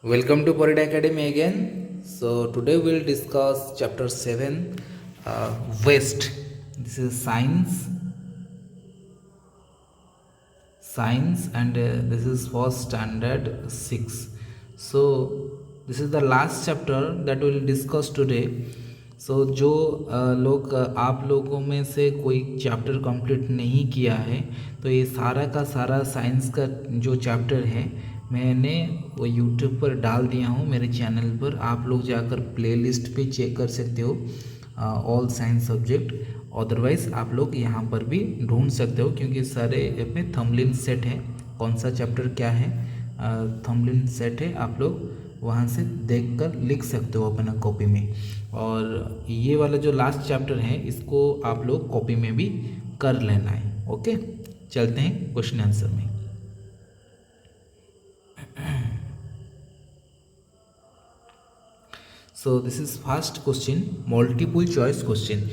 Welcome to Porit Academy again. So today we'll discuss chapter 7, Waste. This is science, and this is for standard 6. So this is the last chapter that we'll discuss today. सो जो लोग आप लोगों में से कोई chapter complete नहीं किया है, तो ये सारा का सारा साइंस का जो चैप्टर है मैंने वो यूट्यूब पर डाल दिया हूँ मेरे चैनल पर। आप लोग जाकर प्लेलिस्ट पे चेक कर सकते हो ऑल साइंस सब्जेक्ट। अदरवाइज़ आप लोग यहाँ पर भी ढूंढ सकते हो, क्योंकि सारे में थंबनेल सेट है, कौन सा चैप्टर क्या है थंबनेल सेट है। आप लोग वहाँ से देखकर लिख सकते हो अपना कॉपी में। और ये वाला जो लास्ट चैप्टर है इसको आप लोग कॉपी में भी कर लेना है। ओके, चलते हैं क्वेश्चन आंसर में। So this is first question, multiple choice question.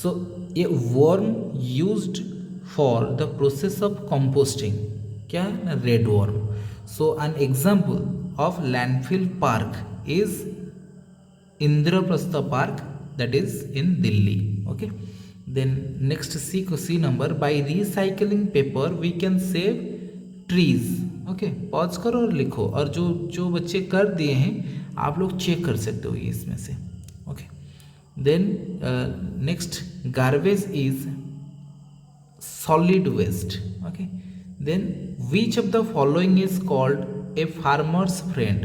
So A worm used for the process of composting, क्या है ना, red worm. So an example of landfill park is Indraprastha Park, that is in Delhi. Okay, then next C number, by recycling paper we can save trees. Okay, pause करो और लिखो, और जो बच्चे कर दिए हैं आप लोग चेक कर सकते हो ये इसमें से। Okay, then next, garbage is solid waste. Okay, then which of the following is called a farmer's friend?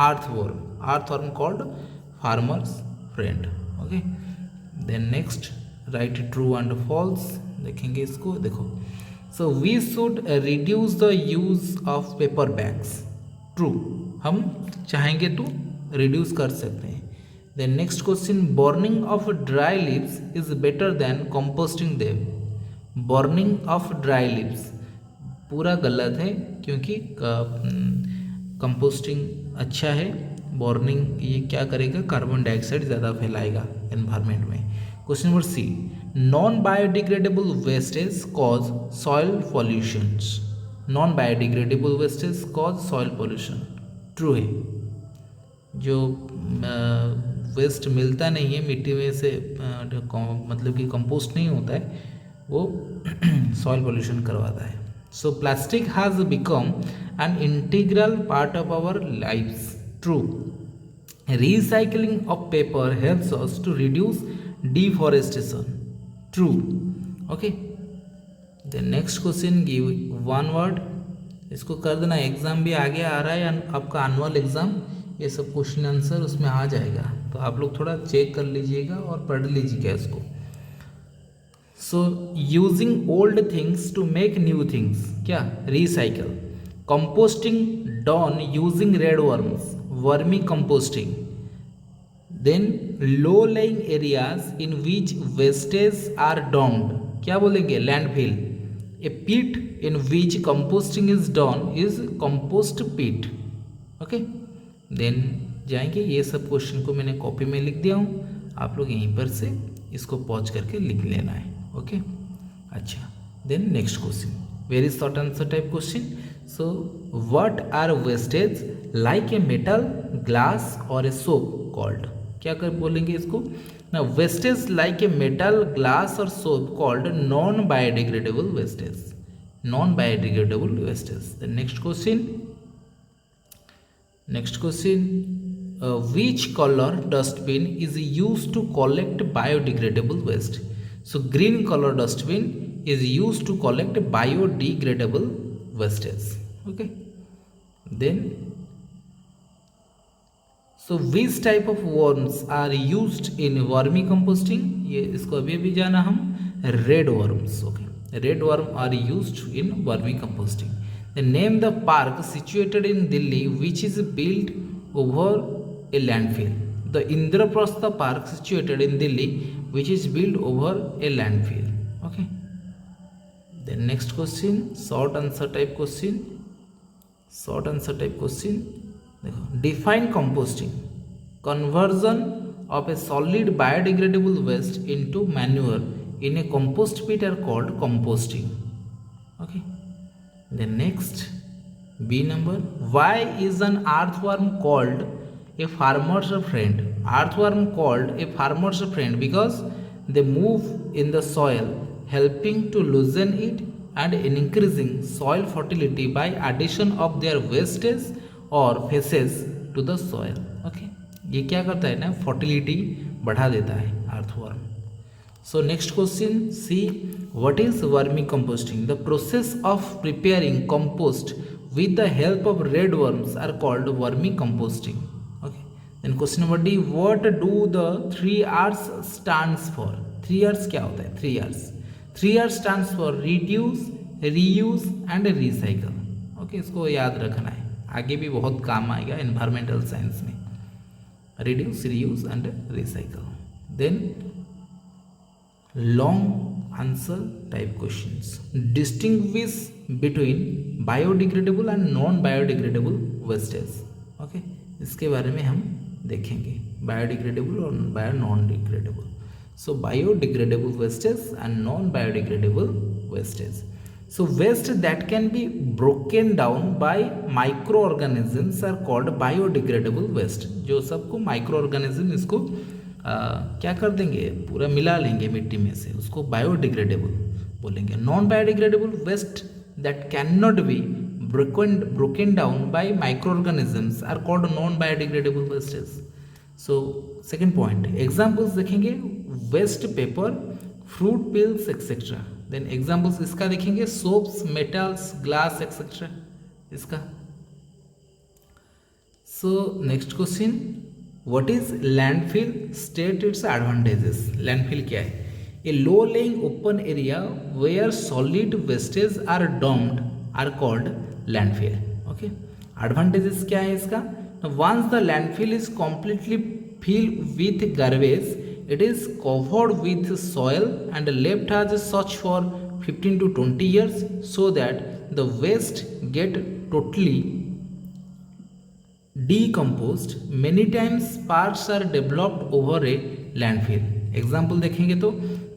Earthworm called farmer's friend. Okay, then next, write true and false। देखेंगे इसको, देखो। So we should reduce the use of paper bags। True, हम चाहेंगे तो reduce कर सकते हैं। Then next question, burning of dry leaves is better than composting them। Burning of dry leaves पूरा गलत है, क्योंकि कंपोस्टिंग अच्छा है। बर्निंग ये क्या करेगा, कार्बन डाइऑक्साइड ज़्यादा फैलाएगा एनवायरनमेंट में। Question number C, non biodegradable wastage cause soil pollutions. Non biodegradable wastage cause soil pollution, true है। जो वेस्ट मिलता नहीं है मिट्टी में से, मतलब कि कंपोस्ट नहीं होता है, वो सॉइल पोल्यूशन करवाता है। So plastic has become an integral part of our lifes, true. Recycling of paper helps us to reduce deforestation, true. Okay, then next question, give one word. इसको कर देना, एग्जाम भी आगे आ रहा है आपका, एनुअल एग्जाम, ये सब क्वेश्चन आंसर उसमें आ जाएगा, तो आप लोग थोड़ा चेक कर लीजिएगा और पढ़ लीजिएगा इसको। So using old things to make new things, क्या, recycle. Composting done using red worms, vermicomposting. Then low lying areas in which wastage are dumped, क्या बोलेंगे, landfill. A pit in which composting is done is compost pit. Okay, then जाएंगे, ये सब question को मैंने copy में लिख दिया हूँ, आप लोग यहीं पर से इसको पॉज करके लिख लेना है। ओके, अच्छा, then next question, very short answer type question. So what are wastage like a metal, glass और ए सोप कॉल्ड, क्या कर बोलेंगे इसको ना, wastage like a metal, glass और soap called non biodegradable wastage, non biodegradable wastage. The next question, which color dustbin is used to collect biodegradable waste? So green color dustbin is used to collect biodegradable wastes. Okay, then so which type of worms are used in vermi composting? ये इसको अभी अभी जाना हम, red worms. Okay, red worm are used in vermi composting. Then name the park situated in Delhi which is built over a landfill. The Indraprastha Park situated in Delhi which is built over a landfill. Okay, then next question, short answer type question, देखो, define composting, conversion of a solid biodegradable waste into manure in a compost pit are called composting. Okay, then next, B number, why is an earthworm called a farmer's friend? Earthworm called a farmer's friend because they move in the soil helping to loosen it and increasing soil fertility by addition of their wastage or faces to the soil. Okay, ये क्या करता है ना, fertility बढ़ा देता है earthworm. So next question, see what is vermi composting? The process of preparing compost with the help of red worms are called vermi composting. Okay, then question number D, what do the 3 R's stands for? 3 R's क्या होता है? 3 R's 3 R stands for reduce, reuse and recycle. Okay, इसको याद रखना है, आगे भी बहुत काम आएगा एनवायरमेंटल साइंस में. Reduce, reuse and recycle. Then long answer type questions. Distinguish between biodegradable and non biodegradable wastage. Okay, इसके बारे में हम देखेंगे, बायोडिग्रेडेबल और non degradable. So biodegradable wastage and non-biodegradable wastage. So waste that can be broken down by microorganisms are called biodegradable waste. जो सबको microorganism इसको क्या कर देंगे, पूरा मिला लेंगे मिट्टी में से, उसको biodegradable बोलेंगे. Non-biodegradable waste that cannot be broken down by microorganisms are called non-biodegradable wastes. So second point, examples देखेंगे, waste paper, fruit peels etcetera. Then examples इसका देखेंगे, सोप्स, मेटल्स, ग्लास एक्सेट्रा इसका. So next question, what is landfill? State its advantages. Landfill क्या है? A low lying open area where solid wastage are dumped are called landfill. Okay, advantages क्या है इसका? Once the landfill is completely filled with garbage, it is covered with soil and left as such for 15 to 20 years so that the waste get totally decomposed. Many times parks are developed over a landfill. Example देखेंगे तो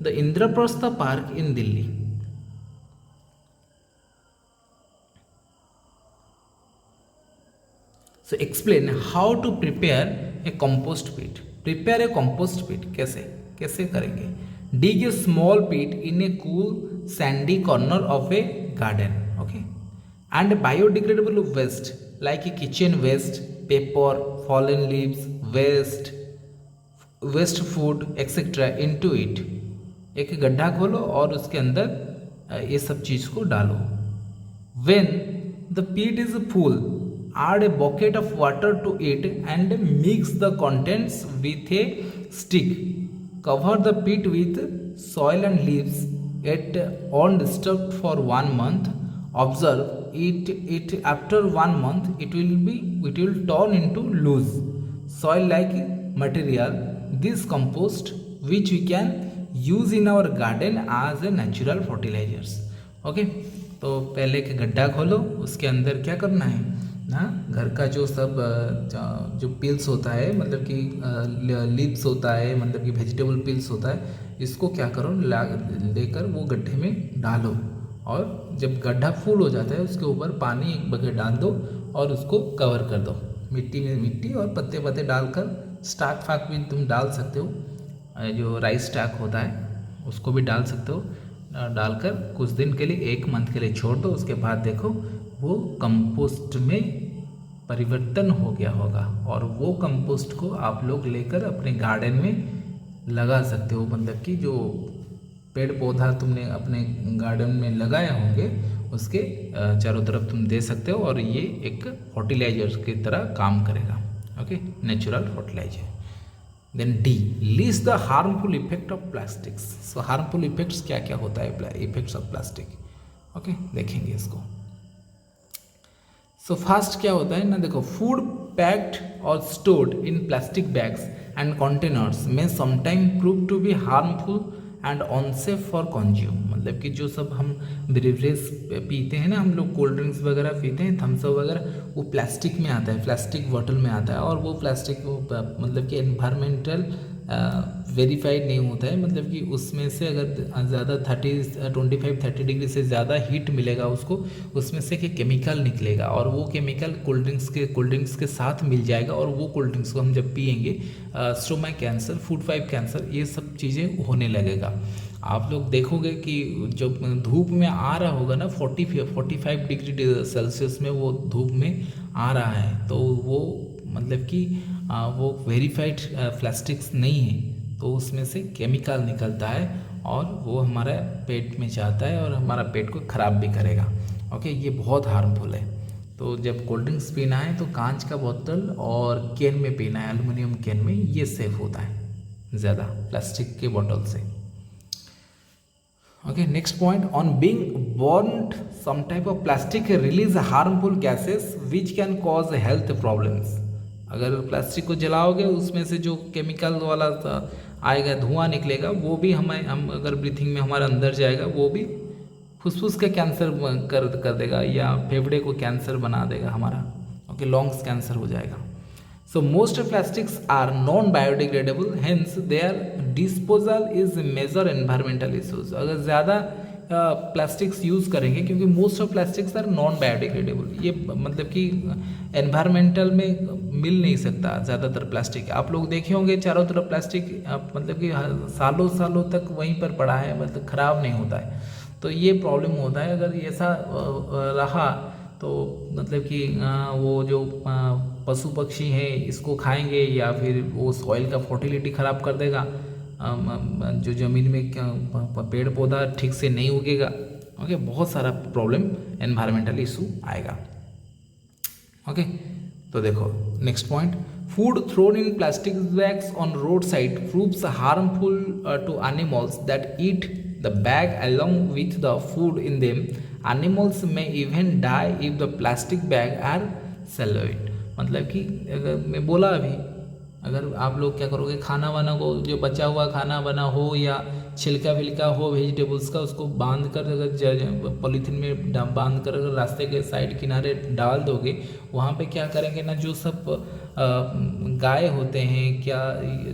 the Indraprastha Park in Delhi. So explain how to prepare a compost pit. Prepare a compost pit कैसे करेंगे? Dig a small pit in a cool sandy corner of a garden. Okay, and biodegradable waste like a kitchen waste, paper, fallen leaves, waste food etc. into it. एक गड्ढा खोलो और उसके अंदर ये सब चीज को डालो. When the pit is full, add a bucket of water to it and mix the contents with a stick. Cover the pit with soil and leaves it undisturbed for 1 month. Observe it after 1 month it will turn into loose soil like material. This compost which we can use in our garden as a natural fertilizers. Okay, तो पहले एक गड्ढा खोलो, उसके अंदर क्या करना है ना, घर का जो सब जो पिल्स होता है, मतलब कि लीव्स होता है, मतलब कि वेजिटेबल पिल्स होता है, इसको क्या करो, लेकर वो गड्ढे में डालो और जब गड्ढा फुल हो जाता है उसके ऊपर पानी एक बकेट डाल दो और उसको कवर कर दो. मिट्टी में मिट्टी और पत्ते पत्ते डालकर, स्टाक फाक भी तुम डाल सकते हो, जो राइस स्टाक होता है उसको भी डाल सकते हो. डालकर कुछ दिन के लिए, 1 मंथ के लिए छोड़ दो. उसके बाद देखो वो कंपोस्ट में परिवर्तन हो गया होगा और वो कंपोस्ट को आप लोग लेकर अपने गार्डन में लगा सकते हो. मतलब कि जो पेड़ पौधा तुमने अपने गार्डन में लगाए होंगे उसके चारों तरफ तुम दे सकते हो और ये एक फर्टिलाइजर की तरह काम करेगा. Okay, natural fertiliser. Then D, list the harmful effect of plastics. So harmful effects क्या क्या होता है, इफेक्ट्स ऑफ प्लास्टिक. ओके, देखेंगे इसको. सो फास्ट क्या होता है ना, देखो, फूड पैक्ड और stored in plastic bags and containers में sometime prove to be harmful and unsafe for consume. मतलब कि जो सब हम बेवरेज पीते हैं ना, हम लोग कोल्ड ड्रिंक्स वगैरह पीते हैं, थम्सअप वगैरह, वो प्लास्टिक में आता है, प्लास्टिक बॉटल में आता है और वो प्लास्टिक मतलब कि एनवायरमेंटल वेरीफाइड नहीं होता है, मतलब कि उसमें से अगर ज़्यादा 25-30 डिग्री से ज़्यादा हीट मिलेगा उसको, उसमें से कि केमिकल निकलेगा और वो केमिकल कोल्ड ड्रिंक्स के साथ मिल जाएगा और वो कोल्ड ड्रिंक्स को हम जब पियेंगे stomach cancer, food pipe cancer, ये सब चीज़ें होने लगेगा। आप लोग देखोगे कि जब धूप में आ रहा होगा ना 45 डिग्री सेल्सियस में वो धूप में आ रहा है, तो वो मतलब कि वो वेरीफाइड प्लास्टिक्स नहीं है, तो उसमें से केमिकल निकलता है और वो हमारे पेट में जाता है और हमारा पेट को ख़राब भी करेगा। ओके, ये बहुत हार्मफुल है। तो जब कोल्ड ड्रिंक्स पीना है तो कांच का बोतल और कैन में पीना है, एल्युमिनियम कैन में, ये सेफ होता है ज़्यादा प्लास्टिक के बोतल से। Okay, next point, on being burnt, some type of plastic release harmful gases which can cause health problems. अगर प्लास्टिक को जलाओगे उसमें से जो केमिकल वाला आएगा, धुआं निकलेगा, वो भी हम अगर ब्रीथिंग में हमारे अंदर जाएगा, वो भी फुसफुस का कैंसर कर देगा या फेफड़े को कैंसर बना देगा हमारा। ओके, लंग्स कैंसर हो जाएगा। So most plastics are non-biodegradable, hence their disposal is major environmental issues. अगर ज़्यादा प्लास्टिक्स यूज़ करेंगे, क्योंकि most of plastics are non biodegradable, ये मतलब कि एनवायरमेंटल में मिल नहीं सकता ज़्यादातर प्लास्टिक। आप लोग देखे होंगे चारों तरफ प्लास्टिक, मतलब कि सालों सालों तक वहीं पर पड़ा है, मतलब ख़राब नहीं होता है। तो ये प्रॉब्लम होता है अगर ऐसा रहा तो, मतलब कि वो जो पशु पक्षी हैं इसको खाएंगे या फिर वो सॉइल का फर्टिलिटी ख़राब कर देगा, जो ज़मीन में पेड़ पौधा ठीक से नहीं उगेगा। ओके, बहुत सारा प्रॉब्लम एनवायरमेंटल इशू आएगा। ओके, तो देखो next point, food thrown in plastic bags on road side proves harmful to animals that eat the bag along with the food in them. Animals may even die if the plastic bag are salvaged. मतलब कि अगर मैं बोला अभी, अगर आप लोग क्या करोगे, खाना वाना को, जो बचा हुआ खाना बना हो या छिलका विलका हो वेजिटेबल्स का, उसको बांध कर, अगर पॉलीथीन में बांध कर अगर रास्ते के साइड किनारे डाल दोगे, वहाँ पे क्या करेंगे ना, जो सब गाय होते हैं, क्या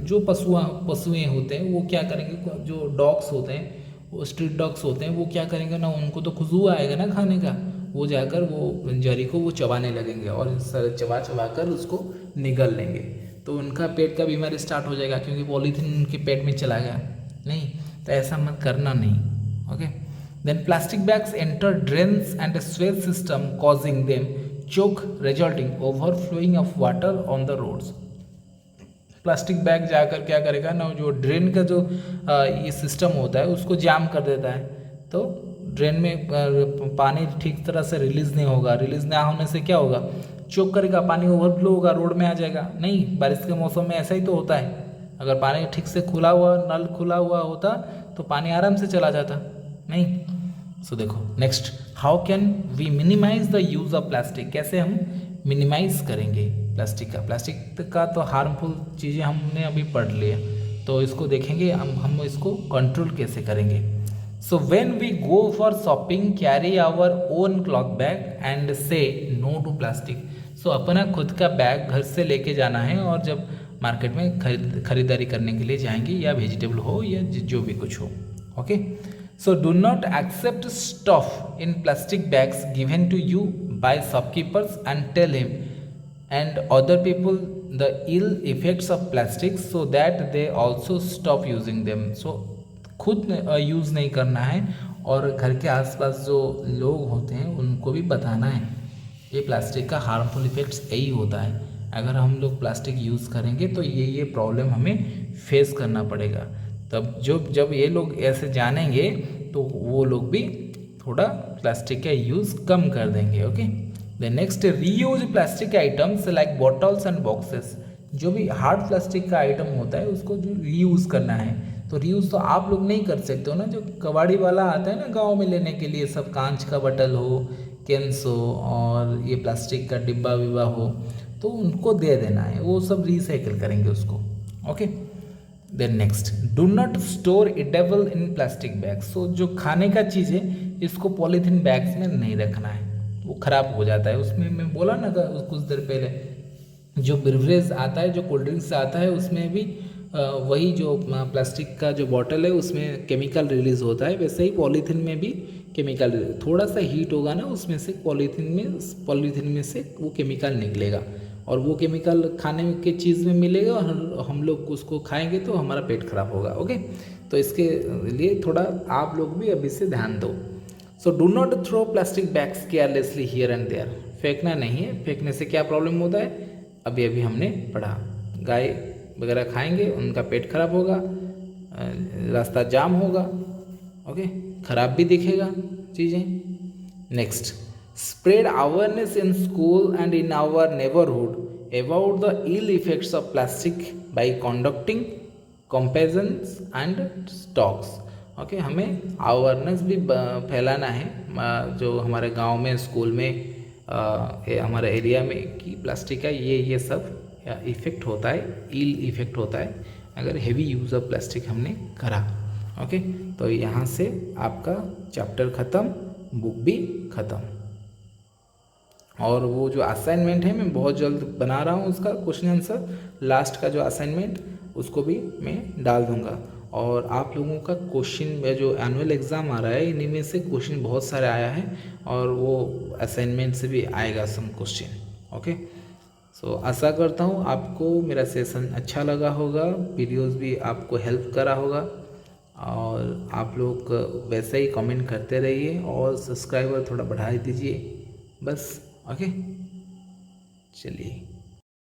जो पशुएं होते हैं, वो क्या करेंगे, जो डॉग्स होते हैं, वो स्ट्रीट डॉग्स होते हैं, वो क्या करेंगे ना, उनको तो खुशबू आएगा ना खाने का, वो जाकर वो जरी को वो चबाने लगेंगे और चबा कर उसको निगल लेंगे, तो उनका पेट का बीमारी स्टार्ट हो जाएगा, क्योंकि पॉलीथीन उनके पेट में चला गया। नहीं, तो ऐसा मत करना नहीं। Okay, then plastic bags enter drains and sewage system causing them choke resulting overflowing of water on the roads. Plastic bag जाकर क्या करेगा ना, जो ड्रेन का जो ये सिस्टम होता है उसको जाम कर देता है, तो ड्रेन में पानी ठीक तरह से रिलीज़ नहीं होगा। रिलीज़ ना होने से क्या होगा, चोक करेगा, पानी ओवरफ्लो होगा, रोड में आ जाएगा। नहीं, बारिश के मौसम में ऐसा ही तो होता है, अगर पानी ठीक से खुला हुआ, नल खुला हुआ होता तो पानी आराम से चला जाता। नहीं, सो देखो next, how can we minimise the use of plastic, कैसे हम मिनिमाइज करेंगे प्लास्टिक का तो हार्मफुल चीज़ें हमने अभी पढ़ लिया, तो इसको देखेंगे हम इसको कंट्रोल कैसे करेंगे। So when we go for shopping carry our own cloth bag and say no to plastic. So अपना खुद का बैग घर से लेके जाना है, और जब मार्केट में खरीदारी करने के लिए जाएंगे, या वेजिटेबल हो या जो भी कुछ हो। Okay, so do not accept stuff in plastic bags given to you by shopkeepers and tell him and other people the ill effects of plastic so that they also stop using them. So खुद use नहीं करना है, और घर के आसपास जो लोग होते हैं उनको भी बताना है ये प्लास्टिक का हार्मफुल इफेक्ट्स यही होता है। अगर हम लोग प्लास्टिक यूज़ करेंगे तो ये प्रॉब्लम हमें फेस करना पड़ेगा। तब जब ये लोग ऐसे जानेंगे तो वो लोग भी थोड़ा प्लास्टिक का यूज़ कम कर देंगे। Okay, the next, reuse plastic items like bottles and boxes. जो भी हार्ड प्लास्टिक का आइटम होता है उसको जो रीयूज़ करना है, तो रीयूज़ तो आप लोग नहीं कर सकते हो ना, जो कबाड़ी वाला आता है ना गांव में लेने के लिए, सब कांच का बटल हो, कैंस हो, और ये प्लास्टिक का डिब्बा विब्बा हो, तो उनको दे देना है, वो सब रिसाइकिल करेंगे उसको। Okay, then next, do not store eatable in plastic bags. So जो खाने का चीज़ है इसको पॉलीथीन बैग्स में नहीं रखना है, वो ख़राब हो जाता है। उसमें मैं बोला ना कुछ देर पहले, जो बेवरेज आता है, जो कोल्ड ड्रिंक्स आता है, उसमें भी वही जो प्लास्टिक का जो बॉटल है उसमें केमिकल रिलीज होता है, वैसे ही पॉलीथीन में भी केमिकल, थोड़ा सा हीट होगा ना उसमें से पॉलीथीन में से वो केमिकल निकलेगा और वो केमिकल खाने के चीज़ में मिलेगा और हम लोग उसको खाएंगे तो हमारा पेट खराब होगा। ओके, तो इसके लिए थोड़ा आप लोग भी अभी से ध्यान दो। So do not throw plastic bags carelessly here and there, फेंकना नहीं है, फेंकने से क्या प्रॉब्लम होता है अभी अभी हमने पढ़ा, गाय वगैरह खाएंगे उनका पेट खराब होगा, रास्ता जाम होगा, ओके, खराब भी दिखेगा चीज़ें। Next, spread awareness in school and in our neighborhood about the ill effects of plastic by conducting comparisons and talks। Okay, हमें अवेयरनेस भी फैलाना है जो हमारे गांव में, स्कूल में, हमारे एरिया में कि प्लास्टिक का ये सब इफ़ेक्ट होता है, इल इफ़ेक्ट होता है अगर हेवी यूज़ ऑफ प्लास्टिक हमने करा। ओके, तो यहाँ से आपका चैप्टर ख़त्म, बुक भी ख़त्म। और वो जो असाइनमेंट है मैं बहुत जल्द बना रहा हूँ, उसका क्वेश्चन आंसर लास्ट का जो असाइनमेंट उसको भी मैं डाल दूँगा। और आप लोगों का क्वेश्चन जो एनुअल एग्ज़ाम आ रहा है इन्हीं में से क्वेश्चन बहुत सारे आया है और वो असाइनमेंट से भी आएगा सम क्वेश्चन। ओके, सो आशा करता हूँ आपको मेरा सेशन अच्छा लगा होगा, वीडियोस भी आपको हेल्प करा होगा और आप लोग वैसे ही कमेंट करते रहिए और सब्सक्राइबर थोड़ा बढ़ा दीजिए बस। ओके, चलिए।